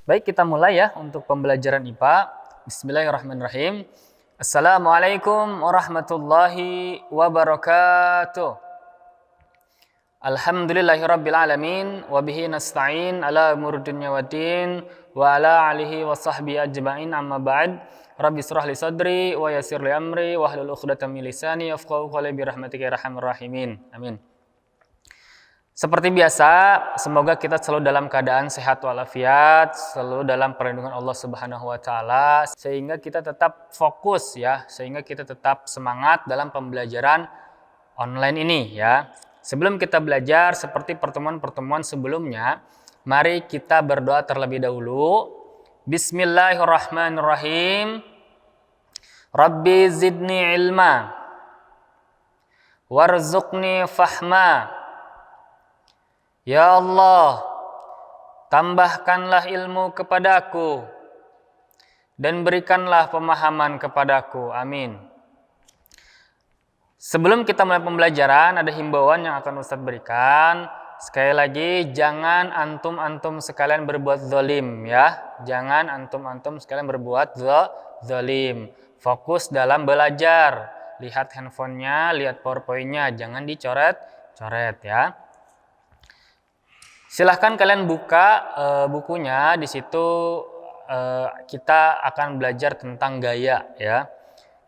Baik, kita mulai ya untuk pembelajaran IPA. Bismillahirrahmanirrahim. Assalamualaikum warahmatullahi wabarakatuh. Alhamdulillahirabbil alamin wa bihi nasta'in ala umuri dunya waddin wa ala alihi wa sahbihi ajma'in, amma ba'd. Rabbi shrah li sadri wa yassir li amri wa hlul 'uqdatam min lisani yafqahu qawli bi rahmatika ya arhamar rahimin. Amin. Seperti biasa, semoga kita selalu dalam keadaan sehat walafiat, selalu dalam perlindungan Allah Subhanahu wa taala, sehingga kita tetap fokus ya, sehingga kita tetap semangat dalam pembelajaran online ini ya. Sebelum kita belajar seperti pertemuan-pertemuan sebelumnya, mari kita berdoa terlebih dahulu. Bismillahirrahmanirrahim. Rabbi zidni ilma warzuqni fahma. Ya Allah, tambahkanlah ilmu kepadaku dan berikanlah pemahaman kepadaku. Amin. Sebelum kita mulai pembelajaran, ada himbauan yang akan Ustadz berikan. Sekali lagi, jangan antum-antum sekalian berbuat zalim ya. Jangan antum-antum sekalian berbuat zalim. Fokus dalam belajar. Lihat handphonenya, lihat PowerPoint-nya, jangan dicoret-coret ya. Silahkan kalian buka bukunya. Di situ kita akan belajar tentang gaya ya.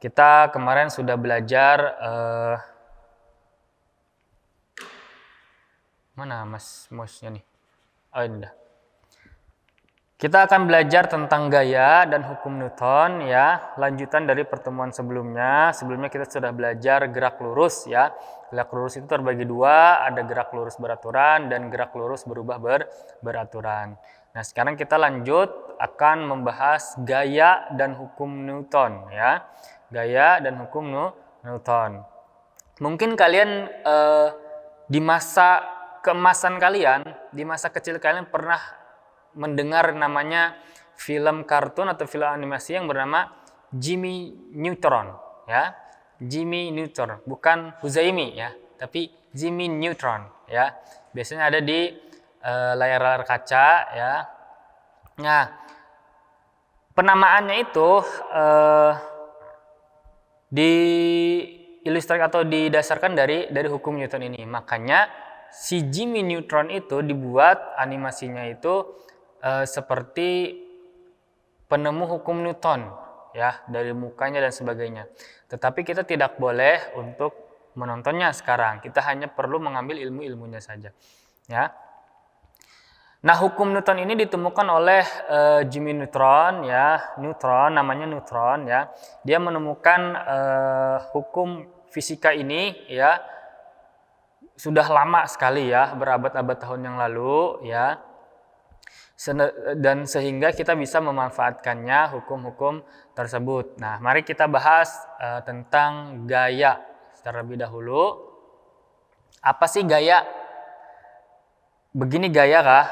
Kita kemarin sudah belajar mana mas mouse-nya nih? Oh ini dah. Kita akan belajar tentang gaya dan hukum Newton ya. Lanjutan dari pertemuan sebelumnya. Sebelumnya kita sudah belajar gerak lurus ya. Gerak lurus itu terbagi dua, ada gerak lurus beraturan dan gerak lurus berubah beraturan. Nah, sekarang kita lanjut akan membahas gaya dan hukum Newton ya. Gaya dan hukum Newton. Mungkin kalian di masa keemasan kalian, di masa kecil kalian pernah mendengar namanya film kartun atau film animasi yang bernama Jimmy Neutron ya. Jimmy Neutron, bukan Huzaimi ya, tapi Jimmy Neutron ya. Biasanya ada di layar-layar kaca ya. Nah, penamaannya itu diilustrasi atau didasarkan dari hukum Newton ini. Makanya si Jimmy Neutron itu dibuat animasinya itu seperti penemu hukum Newton ya, dari mukanya dan sebagainya. Tetapi kita tidak boleh untuk menontonnya sekarang. Kita hanya perlu mengambil ilmu-ilmunya saja. Ya. Nah, hukum Newton ini ditemukan oleh Jimmy Neutron ya. Namanya Neutron ya. Dia menemukan hukum fisika ini ya. Sudah lama sekali ya, berabad-abad tahun yang lalu ya. Dan sehingga kita bisa memanfaatkannya hukum-hukum tersebut. Nah, mari kita bahas tentang gaya terlebih dahulu. Apa sih gaya? Begini gaya kah?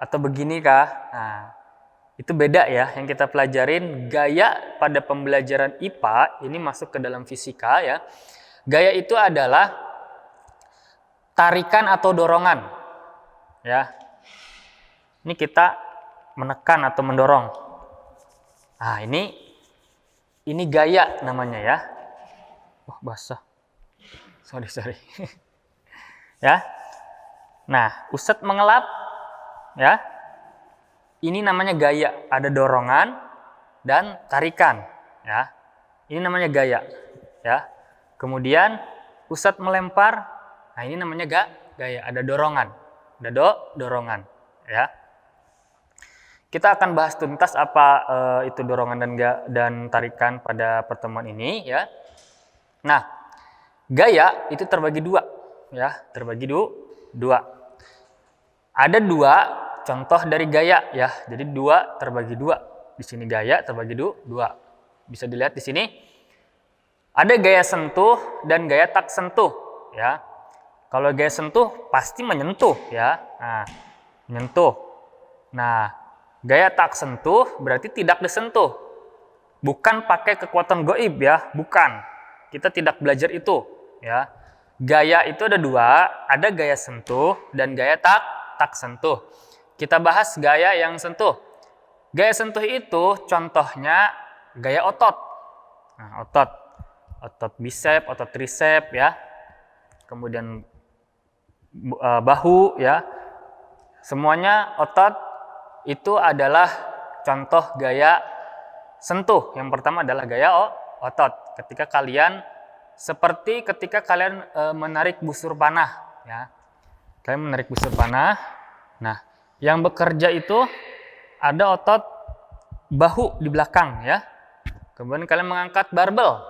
Atau begini kah? Nah, itu beda ya yang kita pelajarin. Gaya pada pembelajaran IPA ini masuk ke dalam fisika ya. Gaya itu adalah tarikan atau dorongan ya. Ini kita menekan atau mendorong. Nah, ini gaya namanya ya. Wah, basah. Sorry. Ya. Nah, Ustadz mengelap ya. Ini namanya gaya. Ada dorongan dan tarikan ya. Ini namanya gaya ya. Kemudian Ustadz melempar. Nah, ini namanya gaya. Ada dorongan. Ada dorongan ya. Kita akan bahas tuntas apa itu dorongan dan tarikan pada pertemuan ini ya. Nah, gaya itu terbagi dua ya, dua. Ada dua contoh dari gaya ya. Jadi dua terbagi dua. Di sini gaya terbagi dua. Bisa dilihat di sini. Ada gaya sentuh dan gaya tak sentuh ya. Kalau gaya sentuh pasti menyentuh ya. Nah, menyentuh. Nah, gaya tak sentuh berarti tidak disentuh. Bukan pakai kekuatan gaib ya, bukan. Kita tidak belajar itu ya. Gaya itu ada dua, ada gaya sentuh dan gaya tak sentuh. Kita bahas gaya yang sentuh. Gaya sentuh itu contohnya gaya otot. Nah, otot bicep, otot tricep ya. Kemudian bahu ya. Semuanya otot itu adalah contoh gaya sentuh. Yang pertama adalah gaya otot. Ketika kalian menarik busur panah ya. Kalian menarik busur panah. Nah, yang bekerja itu ada otot bahu di belakang ya. Kemudian kalian mengangkat barbel.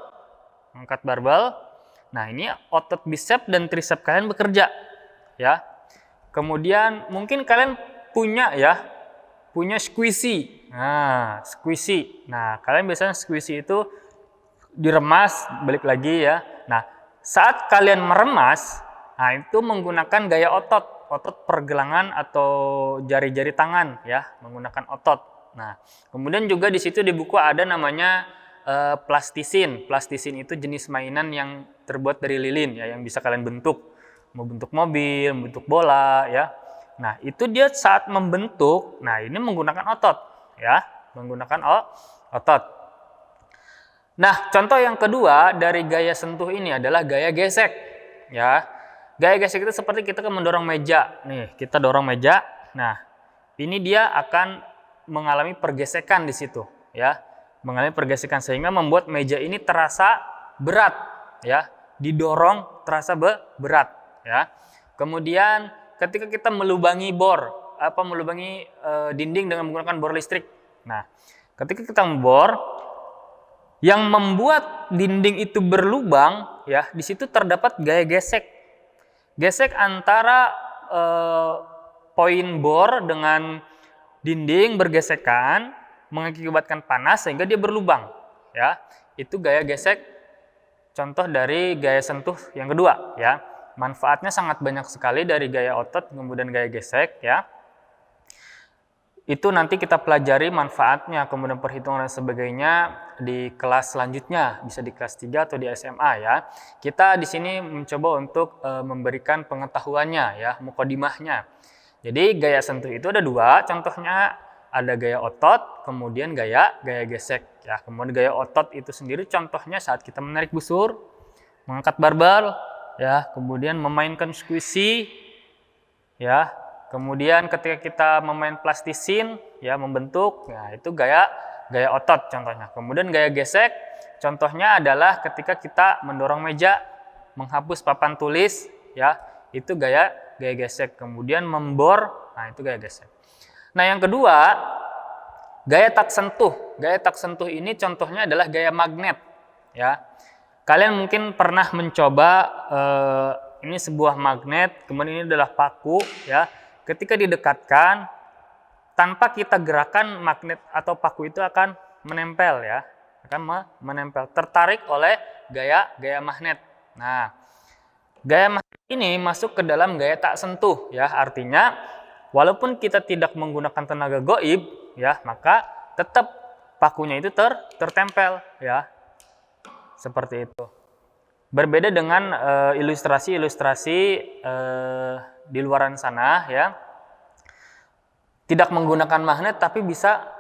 Nah, ini otot bicep dan tricep kalian bekerja ya. Kemudian mungkin kalian punya squishy. Nah, squishy. Nah, kalian biasanya squishy itu diremas, balik lagi ya. Nah, saat kalian meremas, nah itu menggunakan gaya otot pergelangan atau jari-jari tangan ya, menggunakan otot. Nah, kemudian juga di situ di buku ada namanya plastisin. Plastisin itu jenis mainan yang terbuat dari lilin ya, yang bisa kalian bentuk. Mau bentuk mobil, bentuk bola ya. Nah, itu dia saat membentuk, nah ini menggunakan otot ya, menggunakan otot. Nah, contoh yang kedua dari gaya sentuh ini adalah gaya gesek ya. Gaya gesek itu seperti kita mendorong meja. Nih, kita dorong meja. Nah, ini dia akan mengalami pergesekan di situ, ya. Mengalami pergesekan sehingga membuat meja ini terasa berat, ya. Didorong terasa berat, ya. Kemudian ketika kita melubangi dinding dengan menggunakan bor listrik. Nah, ketika kita membor, yang membuat dinding itu berlubang, ya, di situ terdapat gaya gesek. Gesek antara poin bor dengan dinding bergesekan mengakibatkan panas sehingga dia berlubang, ya. Itu gaya gesek, contoh dari gaya sentuh yang kedua, ya. Manfaatnya sangat banyak sekali dari gaya otot kemudian gaya gesek, ya. Itu nanti kita pelajari manfaatnya, kemudian perhitungan dan sebagainya di kelas selanjutnya, bisa di kelas 3 atau di SMA ya. Kita di sini mencoba untuk memberikan pengetahuannya ya, mukadimahnya. Jadi gaya sentuh itu ada dua, contohnya ada gaya otot, kemudian gaya gesek ya. Kemudian gaya otot itu sendiri contohnya saat kita menarik busur, mengangkat barbel ya, kemudian memainkan squishy ya. Kemudian ketika kita memain plastisin, ya membentuk, ya itu gaya otot contohnya. Kemudian gaya gesek, contohnya adalah ketika kita mendorong meja, menghapus papan tulis, ya itu gaya gesek. Kemudian membor, nah itu gaya gesek. Nah yang kedua, gaya tak sentuh. Gaya tak sentuh ini contohnya adalah gaya magnet, ya. Kalian mungkin pernah mencoba ini sebuah magnet, kemudian ini adalah paku, ya. Ketika didekatkan, tanpa kita gerakan, magnet atau paku itu akan menempel ya, akan menempel, tertarik oleh gaya magnet. Nah, gaya magnet ini masuk ke dalam gaya tak sentuh ya, artinya walaupun kita tidak menggunakan tenaga gaib ya, maka tetap pakunya itu tertempel ya, seperti itu. Berbeda dengan ilustrasi-ilustrasi di luaran sana ya, tidak menggunakan magnet tapi bisa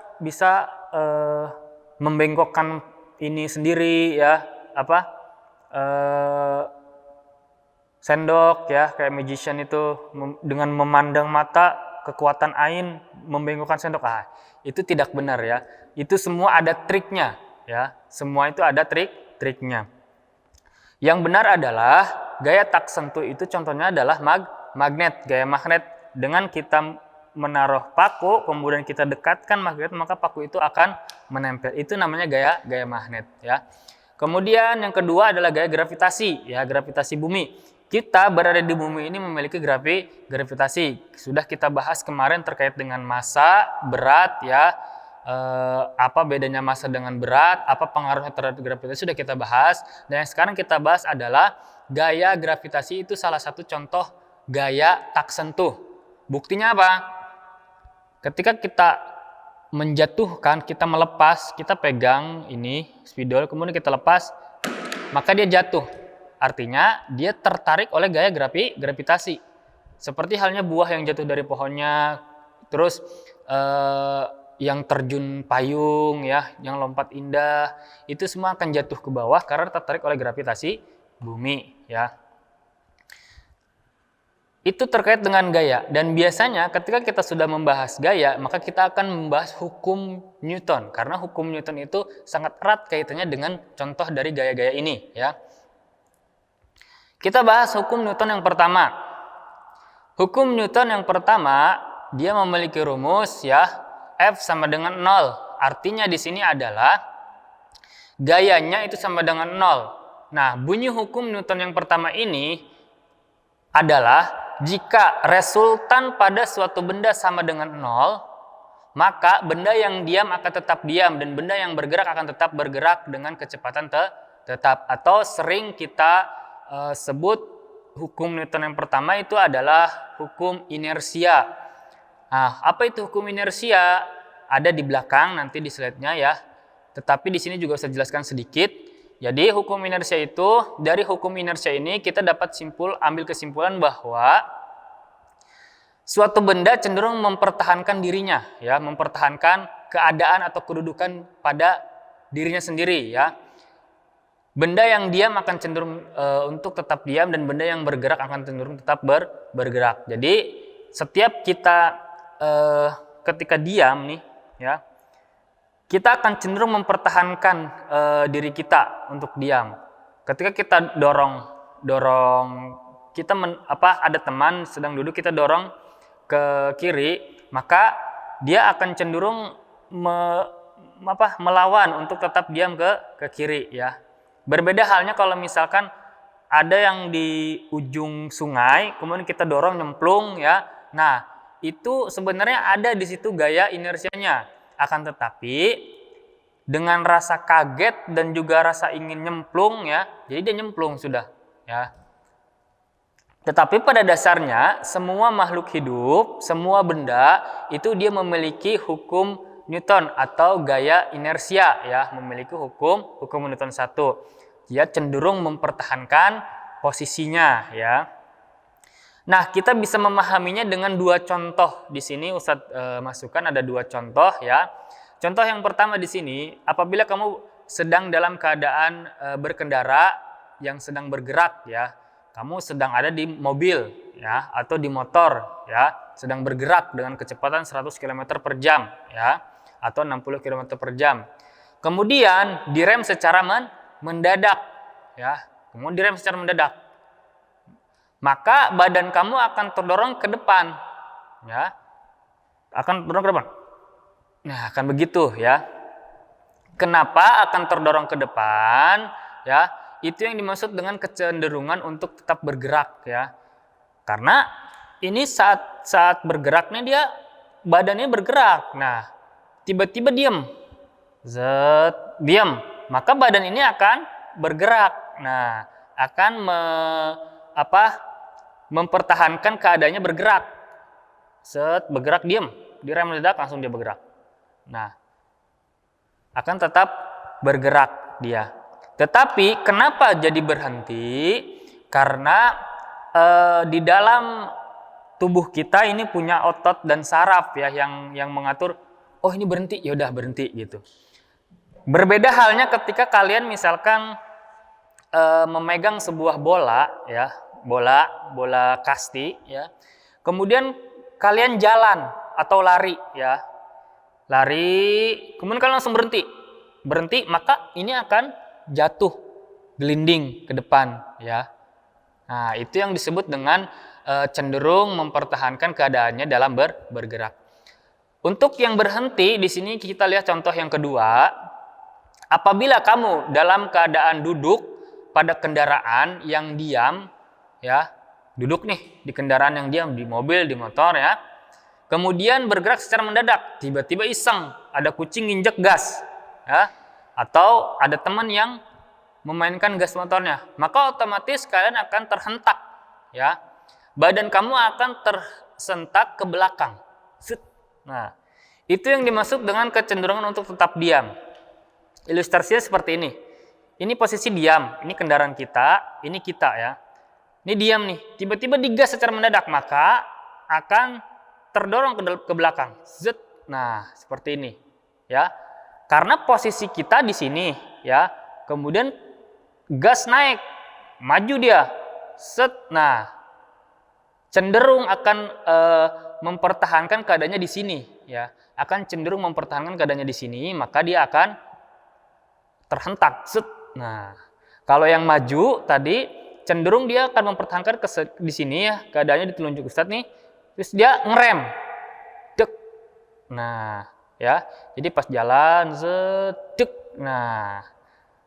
membengkokkan ini sendiri ya, sendok ya, kayak magician itu dengan memandang mata kekuatan ain membengkokkan sendok. Itu tidak benar ya, itu semua ada triknya ya, semua itu ada triknya. Yang benar adalah gaya tak sentuh itu contohnya adalah magnet, gaya magnet. Dengan kita menaruh paku, kemudian kita dekatkan magnet, maka paku itu akan menempel. Itu namanya gaya magnet ya. Kemudian yang kedua adalah gaya gravitasi ya, gravitasi bumi. Kita berada di bumi ini memiliki gravitasi. Sudah kita bahas kemarin terkait dengan massa, berat ya. Apa bedanya massa dengan berat, apa pengaruhnya terhadap gravitasi sudah kita bahas. Dan yang sekarang kita bahas adalah gaya gravitasi itu salah satu contoh gaya tak sentuh. Buktinya apa? Ketika kita menjatuhkan, kita melepas, kita pegang ini spidol, kemudian kita lepas, maka dia jatuh. Artinya dia tertarik oleh gaya gravitasi. Seperti halnya buah yang jatuh dari pohonnya, terus yang terjun payung ya, yang lompat indah, itu semua akan jatuh ke bawah karena tertarik oleh gravitasi bumi ya. Itu terkait dengan gaya, dan biasanya ketika kita sudah membahas gaya, maka kita akan membahas hukum Newton, karena hukum Newton itu sangat erat kaitannya dengan contoh dari gaya-gaya ini ya. Kita bahas hukum Newton yang pertama. Hukum Newton yang pertama, dia memiliki rumus ya, F sama dengan 0. Artinya di sini adalah gayanya itu sama dengan 0. Nah, bunyi hukum Newton yang pertama ini adalah jika resultan pada suatu benda sama dengan 0, maka benda yang diam akan tetap diam dan benda yang bergerak akan tetap bergerak dengan kecepatan tetap. Atau sering kita sebut hukum Newton yang pertama itu adalah hukum inersia. Nah, apa itu hukum inersia? Ada di belakang nanti di slide-nya ya. Tetapi di sini juga saya jelaskan sedikit. Jadi hukum inersia itu, dari hukum inersia ini kita dapat ambil kesimpulan bahwa suatu benda cenderung mempertahankan dirinya, ya, mempertahankan keadaan atau kedudukan pada dirinya sendiri, ya. Benda yang diam akan cenderung untuk tetap diam dan benda yang bergerak akan cenderung tetap bergerak. Jadi setiap kita ketika diam nih, ya, kita akan cenderung mempertahankan diri kita untuk diam. Ketika kita dorong kita ada teman sedang duduk, kita dorong ke kiri, maka dia akan cenderung melawan untuk tetap diam ke kiri ya. Berbeda halnya kalau misalkan ada yang di ujung sungai, kemudian kita dorong nyemplung ya. Nah, itu sebenarnya ada di situ gaya inersianya. Akan tetapi dengan rasa kaget dan juga rasa ingin nyemplung ya, jadi dia nyemplung sudah ya. Tetapi pada dasarnya semua makhluk hidup, semua benda itu dia memiliki hukum Newton atau gaya inersia ya, memiliki hukum Newton 1. Dia cenderung mempertahankan posisinya ya. Nah, kita bisa memahaminya dengan dua contoh. Di sini Ustadz masukkan ada dua contoh ya. Contoh yang pertama di sini, apabila kamu sedang dalam keadaan berkendara yang sedang bergerak ya, kamu sedang ada di mobil ya atau di motor ya, sedang bergerak dengan kecepatan 100 km per jam ya atau 60 km per jam. Kemudian direm secara mendadak ya. Kemudian direm secara mendadak. Maka badan kamu akan terdorong ke depan ya. Akan terdorong ke depan. Nah, akan begitu ya. Kenapa akan terdorong ke depan ya? Itu yang dimaksud dengan kecenderungan untuk tetap bergerak ya. Karena ini saat bergeraknya dia badannya bergerak. Nah, tiba-tiba diam. Diam. Maka badan ini akan bergerak. Nah, akan mempertahankan keadaannya bergerak. Bergerak diam, direm mendadak langsung dia bergerak. Nah, akan tetap bergerak dia. Tetapi kenapa jadi berhenti? Karena di dalam tubuh kita ini punya otot dan saraf ya yang mengatur, oh ini berhenti, ya udah berhenti gitu. Berbeda halnya ketika kalian misalkan memegang sebuah bola ya, bola kasti ya. Kemudian kalian jalan atau lari ya. Lari, kemudian kalian langsung berhenti, maka ini akan jatuh gelinding ke depan ya. Nah, itu yang disebut dengan cenderung mempertahankan keadaannya dalam bergerak. Untuk yang berhenti di sini kita lihat contoh yang kedua. Apabila kamu dalam keadaan duduk pada kendaraan yang diam ya, duduk nih di kendaraan yang diam, di mobil, di motor ya. Kemudian bergerak secara mendadak, tiba-tiba iseng, ada kucing nginjek gas, ya, atau ada teman yang memainkan gas motornya, maka otomatis kalian akan terhentak, ya, badan kamu akan tersentak ke belakang. Nah, itu yang dimaksud dengan kecenderungan untuk tetap diam. Ilustrasinya seperti ini. Ini posisi diam, ini kendaraan kita, ini kita ya. Ini diam nih, tiba-tiba digas secara mendadak, maka akan terdorong ke belakang. Nah, seperti ini, ya. Karena posisi kita di sini, ya. Kemudian gas naik, maju dia. Set. Nah, cenderung akan mempertahankan keadaannya di sini, ya. Akan cenderung mempertahankan keadaannya di sini, maka dia akan terhentak. Set. Nah, kalau yang maju tadi cenderung dia akan mempertahankan di sini ya, keadaannya di telunjuk Ustadz nih. Terus dia ngerem. Dek. Nah, ya. Jadi pas jalan dek. Nah,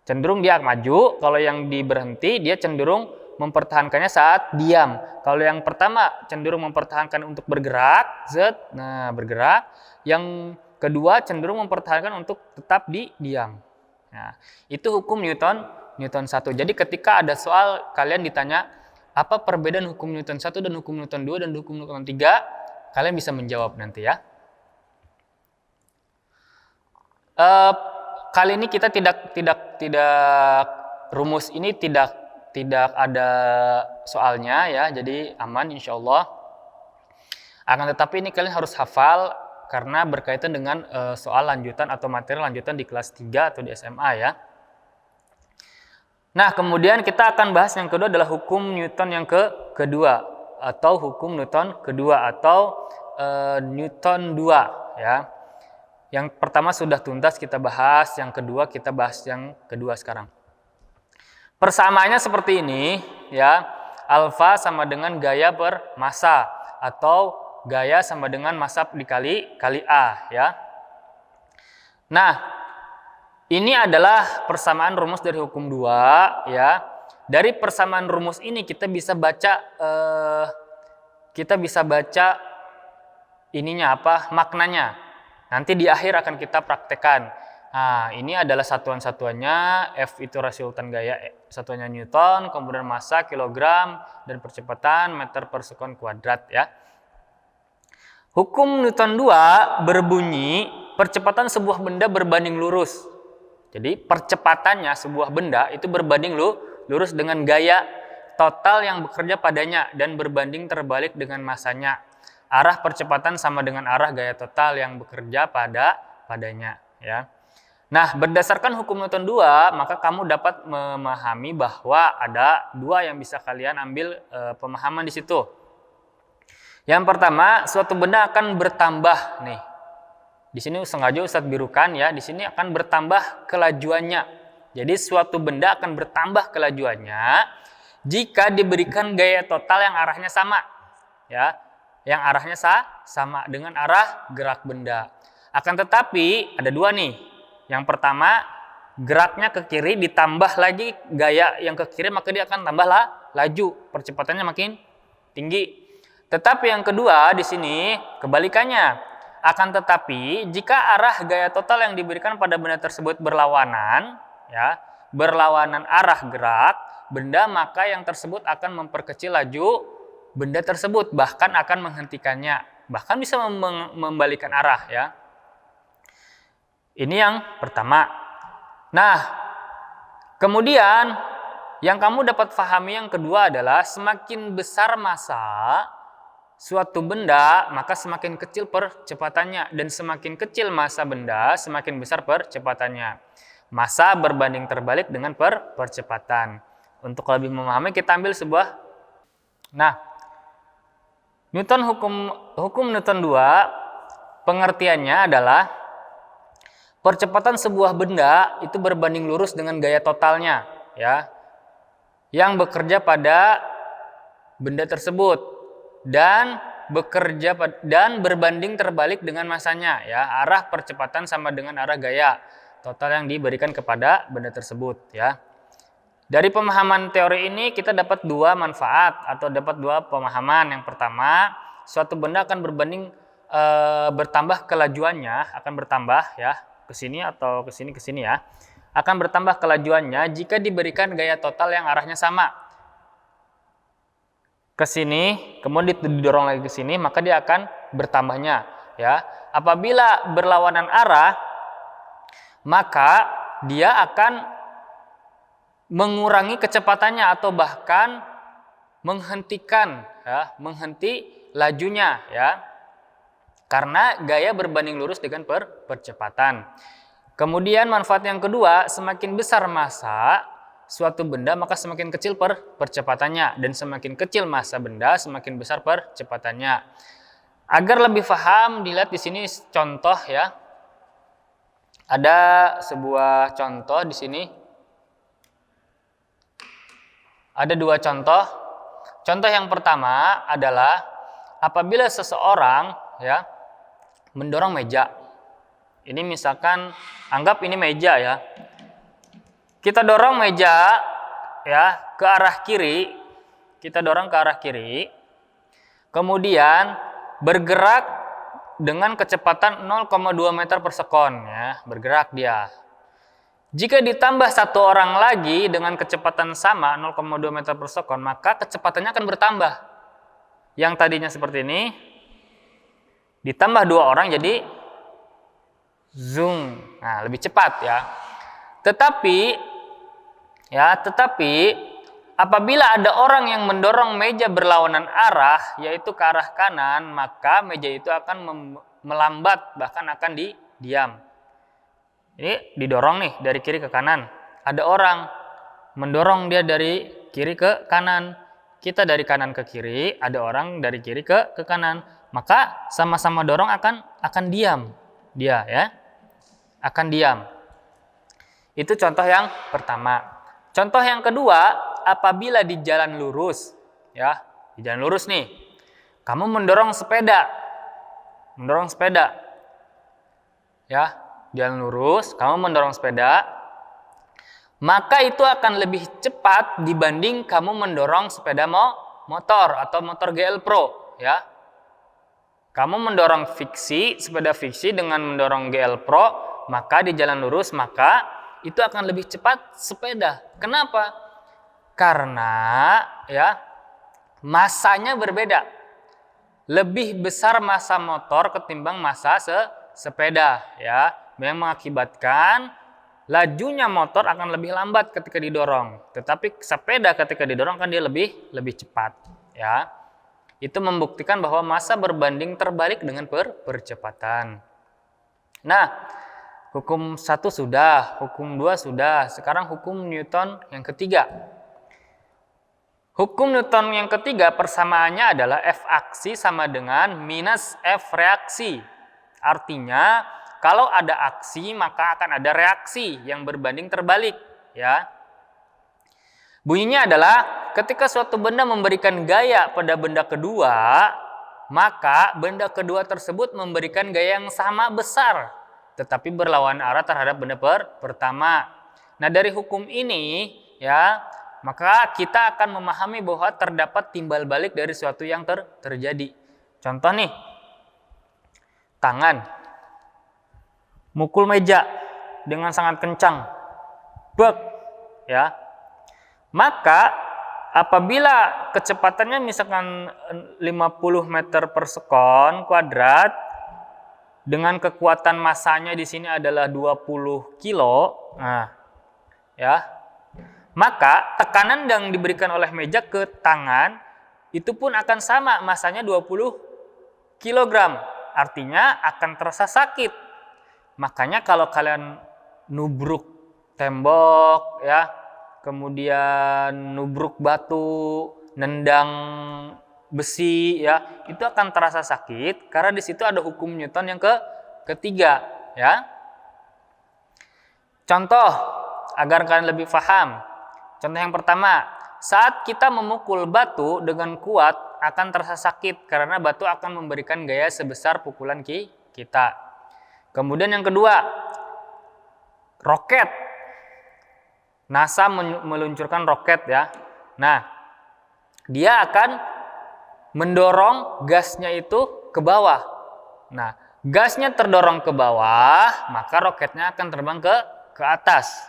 cenderung dia maju. Kalau yang diberhenti dia cenderung mempertahankannya saat diam. Kalau yang pertama cenderung mempertahankan untuk bergerak, nah bergerak. Yang kedua cenderung mempertahankan untuk tetap di diam. Nah, itu hukum Newton 1. Jadi ketika ada soal kalian ditanya apa perbedaan hukum Newton 1 dan hukum Newton 2 dan hukum Newton 3, kalian bisa menjawab nanti ya. Kali ini kita tidak rumus ini tidak ada soalnya ya, jadi aman insya Allah. Akan tetapi ini kalian harus hafal karena berkaitan dengan soal lanjutan atau materi lanjutan di kelas 3 atau di SMA ya. Nah, kemudian kita akan bahas yang kedua adalah hukum Newton yang kedua atau hukum Newton kedua atau Newton 2 ya. Yang pertama sudah tuntas kita bahas, yang kedua kita bahas yang kedua sekarang. Persamaannya seperti ini ya. Alfa sama dengan gaya per massa atau gaya sama dengan massa dikali A ya. Nah, ini adalah persamaan rumus dari hukum 2 ya. Dari persamaan rumus ini kita bisa baca ininya apa? Maknanya. Nanti di akhir akan kita praktekkan. Nah, ini adalah satuan-satuannya, F itu rasio urutan gaya, satuannya Newton, kemudian massa, kilogram, dan percepatan meter per sekon kuadrat ya. Hukum Newton 2 berbunyi percepatan sebuah benda berbanding lurus. Jadi percepatannya sebuah benda itu berbanding lurus dengan gaya total yang bekerja padanya dan berbanding terbalik dengan massanya. Arah percepatan sama dengan arah gaya total yang bekerja padanya ya. Nah, berdasarkan hukum Newton 2, maka kamu dapat memahami bahwa ada dua yang bisa kalian ambil pemahaman di situ. Yang pertama, suatu benda akan bertambah nih. Di sini sengaja Ustadz birukan ya, di sini akan bertambah kelajuannya. Jadi suatu benda akan bertambah kelajuannya jika diberikan gaya total yang arahnya sama. Ya, yang arahnya sama dengan arah gerak benda. Akan tetapi ada dua nih. Yang pertama, geraknya ke kiri ditambah lagi gaya yang ke kiri, maka dia akan tambahlah laju, percepatannya makin tinggi. Tetapi yang kedua di sini kebalikannya. Akan tetapi jika arah gaya total yang diberikan pada benda tersebut berlawanan, ya, berlawanan arah gerak benda, maka yang tersebut akan memperkecil laju benda tersebut, bahkan akan menghentikannya, bahkan bisa membalikan arah ya. Ini yang pertama. Nah, kemudian yang kamu dapat pahami yang kedua adalah semakin besar massa suatu benda, maka semakin kecil percepatannya, dan semakin kecil massa benda, semakin besar percepatannya. Massa berbanding terbalik dengan percepatan. Untuk lebih memahami kita ambil sebuah. Nah, hukum Newton 2 pengertiannya adalah percepatan sebuah benda itu berbanding lurus dengan gaya totalnya ya, yang bekerja pada benda tersebut dan berbanding terbalik dengan massanya ya. Arah percepatan sama dengan arah gaya total yang diberikan kepada benda tersebut ya. Dari pemahaman teori ini kita dapat dua manfaat atau dapat dua pemahaman. Yang pertama, suatu benda akan bertambah kelajuannya, akan bertambah ya, ke sini atau ke sini ya, akan bertambah kelajuannya jika diberikan gaya total yang arahnya sama. Ke sini, kemudian didorong lagi ke sini, maka dia akan bertambahnya ya. Apabila berlawanan arah, maka dia akan mengurangi kecepatannya atau bahkan menghenti lajunya ya. Karena gaya berbanding lurus dengan percepatan. Kemudian manfaat yang kedua, semakin besar massa suatu benda maka semakin kecil percepatannya, dan semakin kecil massa benda semakin besar percepatannya. Agar lebih paham, dilihat di sini contoh ya. Ada sebuah contoh di sini. Ada dua contoh. Contoh yang pertama adalah apabila seseorang ya mendorong meja. Ini misalkan anggap ini meja ya. Kita dorong meja ya ke arah kiri. Kita dorong ke arah kiri. Kemudian bergerak dengan kecepatan 0,2 meter per sekon ya, bergerak dia. Jika ditambah satu orang lagi dengan kecepatan sama 0,2 meter per sekon, maka kecepatannya akan bertambah. Yang tadinya seperti ini, ditambah dua orang jadi zoom. Nah, lebih cepat ya. Tetapi apabila ada orang yang mendorong meja berlawanan arah, yaitu ke arah kanan, maka meja itu akan melambat, bahkan akan diam. Ini didorong nih dari kiri ke kanan. Ada orang mendorong dia dari kiri ke kanan. Kita dari kanan ke kiri, ada orang dari kiri ke kanan. Maka sama-sama dorong akan diam. Dia ya. Akan diam. Itu contoh yang pertama. Contoh yang kedua, apabila di jalan lurus ya, di jalan lurus nih. Kamu mendorong sepeda. Ya. Jalan lurus, kamu mendorong sepeda, maka itu akan lebih cepat dibanding kamu mendorong sepeda motor atau motor GL Pro ya. Kamu mendorong sepeda fiksi dengan mendorong GL Pro, maka di jalan lurus maka itu akan lebih cepat sepeda. Kenapa? Karena ya massanya berbeda. Lebih besar massa motor ketimbang massa sepeda ya. Yang mengakibatkan lajunya motor akan lebih lambat ketika didorong, tetapi sepeda ketika didorong kan dia lebih cepat ya. Itu membuktikan bahwa massa berbanding terbalik dengan percepatan. Nah, hukum 1 sudah, hukum 2 sudah, sekarang hukum Newton yang ketiga. Hukum Newton yang ketiga persamaannya adalah F aksi sama dengan minus F reaksi. Artinya kalau ada aksi maka akan ada reaksi yang berbanding terbalik ya. Bunyinya adalah ketika suatu benda memberikan gaya pada benda kedua, maka benda kedua tersebut memberikan gaya yang sama besar tetapi berlawanan arah terhadap benda pertama. Nah, dari hukum ini ya, maka kita akan memahami bahwa terdapat timbal balik dari suatu yang terjadi. Contoh nih. Tangan mukul meja dengan sangat kencang, bek, ya. Maka apabila kecepatannya misalkan 50 meter per sekon kuadrat dengan kekuatan massanya di sini adalah 20 kilo, nah, ya, maka tekanan yang diberikan oleh meja ke tangan itu pun akan sama, massanya 20 kilogram, artinya akan terasa sakit. Makanya kalau kalian nubruk tembok ya, kemudian nubruk batu, nendang besi ya, itu akan terasa sakit karena di situ ada hukum Newton yang ketiga ya. Contoh agar kalian lebih paham. Contoh yang pertama, saat kita memukul batu dengan kuat akan terasa sakit karena batu akan memberikan gaya sebesar pukulan kita. Kemudian yang kedua, roket. NASA meluncurkan roket ya. Nah, dia akan mendorong gasnya itu ke bawah. Nah, gasnya terdorong ke bawah, maka roketnya akan terbang ke atas.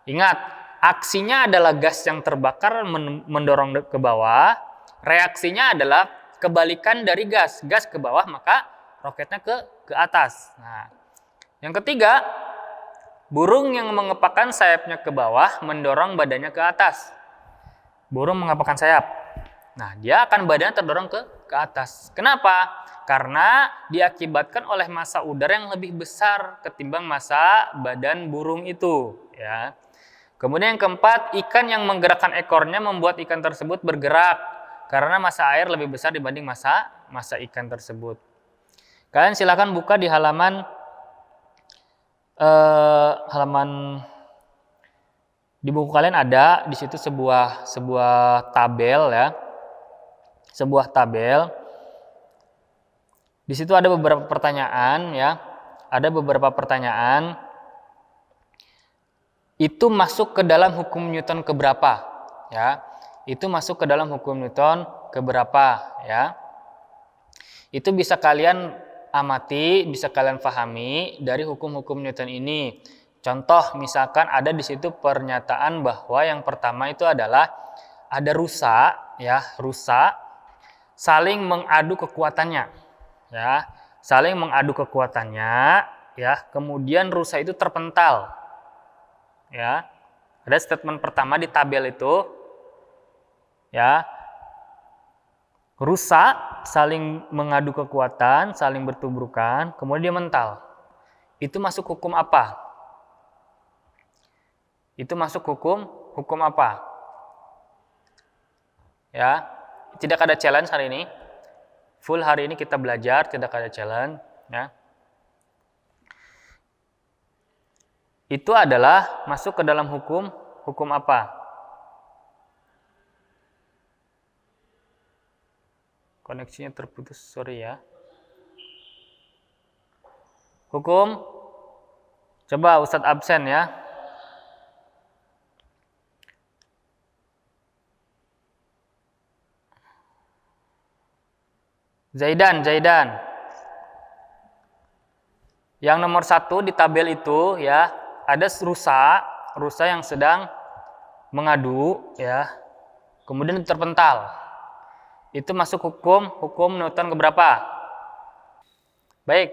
Ingat, aksinya adalah gas yang terbakar mendorong ke bawah, reaksinya adalah kebalikan dari gas ke bawah, maka roketnya ke atas. Nah, yang ketiga, burung yang mengepakkan sayapnya ke bawah mendorong badannya ke atas. Burung mengepakkan sayap. Nah, dia akan badannya terdorong ke ke atas. Kenapa? Karena diakibatkan oleh massa udara yang lebih besar ketimbang massa badan burung itu, ya. Kemudian yang keempat, ikan yang menggerakkan ekornya membuat ikan tersebut bergerak karena massa air lebih besar dibanding massa ikan tersebut. Kalian silakan buka di halaman di buku kalian ada di situ sebuah tabel, ya. Sebuah tabel. Di situ ada beberapa pertanyaan, ya. Ada beberapa pertanyaan. Itu masuk ke dalam hukum Newton keberapa, ya? Itu masuk ke dalam hukum Newton keberapa, ya? Itu bisa kalian amati, bisa kalian pahami dari hukum-hukum Newton ini. Contoh, misalkan ada di situ pernyataan bahwa yang pertama itu adalah ada rusa, ya, rusa saling mengadu kekuatannya, ya, saling mengadu kekuatannya, ya. Kemudian rusa itu terpental, ya. Ada statement pertama di tabel itu, ya. Rusa saling mengadu kekuatan, saling bertubrukan, kemudian dia mental. Itu masuk hukum apa? Itu masuk hukum apa? Ya, tidak ada challenge hari ini. Full hari ini kita belajar, tidak ada challenge, ya. Itu adalah masuk ke dalam hukum apa? Koneksinya terputus, sorry ya. Hukum, coba Ustadz absen ya. Zaidan. Yang nomor 1 di tabel itu, ya, ada rusa yang sedang mengadu, ya. Kemudian terpental. Itu masuk hukum Newton keberapa? Baik.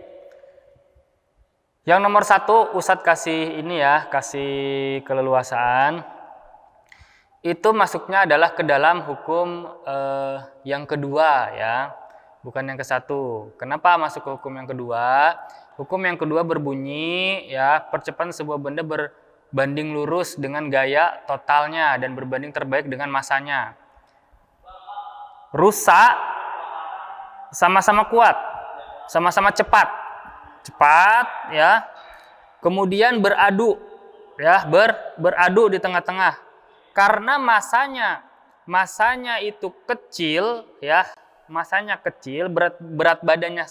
Yang nomor 1 Ustadz kasih ini ya, kasih keleluasaan. Itu masuknya adalah ke dalam hukum yang kedua, ya, bukan yang ke-1. Kenapa masuk ke hukum yang kedua? Hukum yang kedua berbunyi, ya, percepatan sebuah benda berbanding lurus dengan gaya totalnya dan berbanding terbaik dengan massanya. Rusa sama-sama kuat, sama-sama cepat, ya. Kemudian beradu, ya, beradu di tengah-tengah. Karena masanya itu kecil, ya, masanya kecil, berat badannya,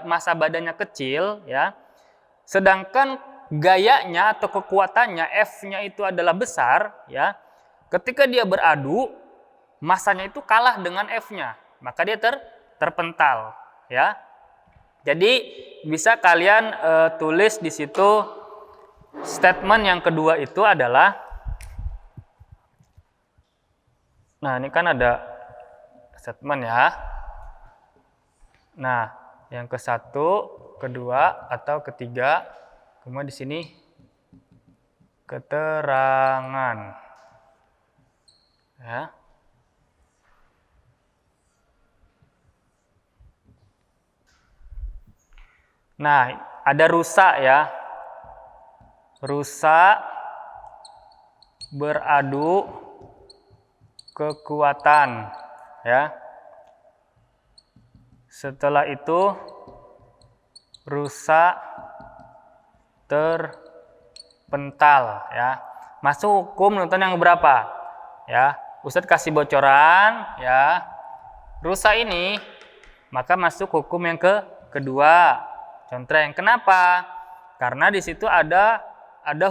massa badannya kecil, ya. Sedangkan gayanya atau kekuatannya F-nya itu adalah besar, ya. Ketika dia beradu, massanya itu kalah dengan F-nya, maka dia terpental, ya. Jadi bisa kalian tulis di situ statement yang kedua itu adalah, nah ini kan ada statement ya. Nah, yang ke-1, kedua atau ketiga, kemudian di sini keterangan, ya. Nah, ada rusa, ya. Rusa beradu kekuatan, ya. Setelah itu rusa terpental, ya. Masuk hukum Newton yang berapa? Ya, Ustadz kasih bocoran, ya. Rusa ini maka masuk hukum yang kedua. Contreng. Kenapa? Karena di situ ada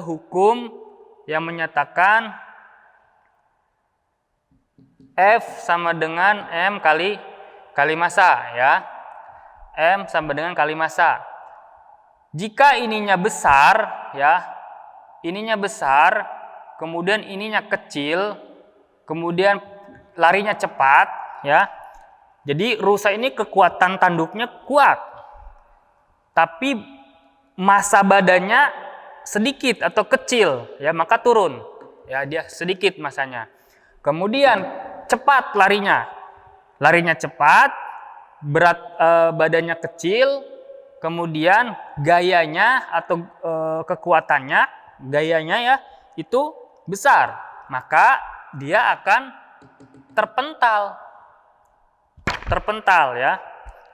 hukum yang menyatakan F sama dengan M kali massa, ya. M sama dengan kali massa. Jika ininya besar, ya, ininya besar, kemudian ininya kecil, kemudian larinya cepat, ya. Jadi rusa ini kekuatan tanduknya kuat. Tapi massa badannya sedikit atau kecil, ya, maka turun, ya, dia sedikit massanya. Kemudian cepat larinya larinya cepat, berat badannya kecil, kemudian gayanya atau kekuatannya, gayanya ya itu besar, maka dia akan terpental ya,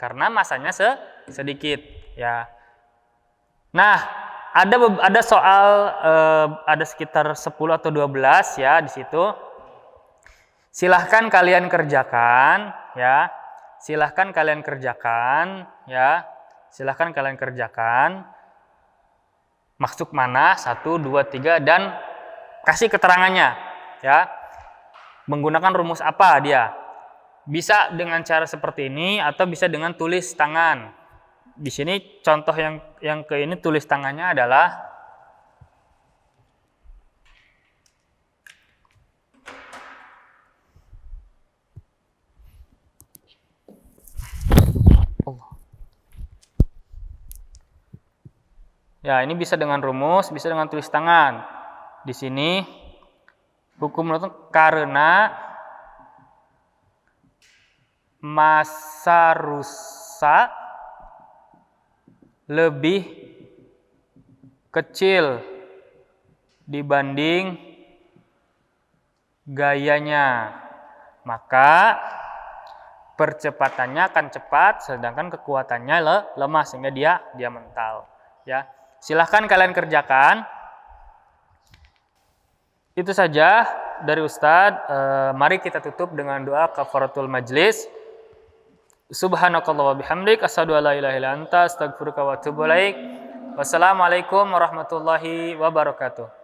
karena masanya sedikit ya. Nah, ada soal ada sekitar 10 atau 12 ya di situ. Silahkan kalian kerjakan ya. Silahkan kalian kerjakan ya. Silahkan kalian kerjakan. Masuk mana? 1, 2, 3 dan kasih keterangannya ya. Menggunakan rumus apa dia? Bisa dengan cara seperti ini atau bisa dengan tulis tangan. Di sini contoh yang ke ini tulis tangannya adalah ya, ini bisa dengan rumus, bisa dengan tulis tangan. Di sini hukum menurut karena massa rusak lebih kecil dibanding gayanya, maka percepatannya akan cepat, sedangkan kekuatannya lemah sehingga dia mental. Ya, silahkan kalian kerjakan. Itu saja dari Ustadz. Mari kita tutup dengan doa kafaratul majlis. Subhanakallah wa bihamdik, asyhadu an la ilaha illa anta, astaghfiruka wa atubu ilaik. Wassalamualaikum warahmatullahi wabarakatuh.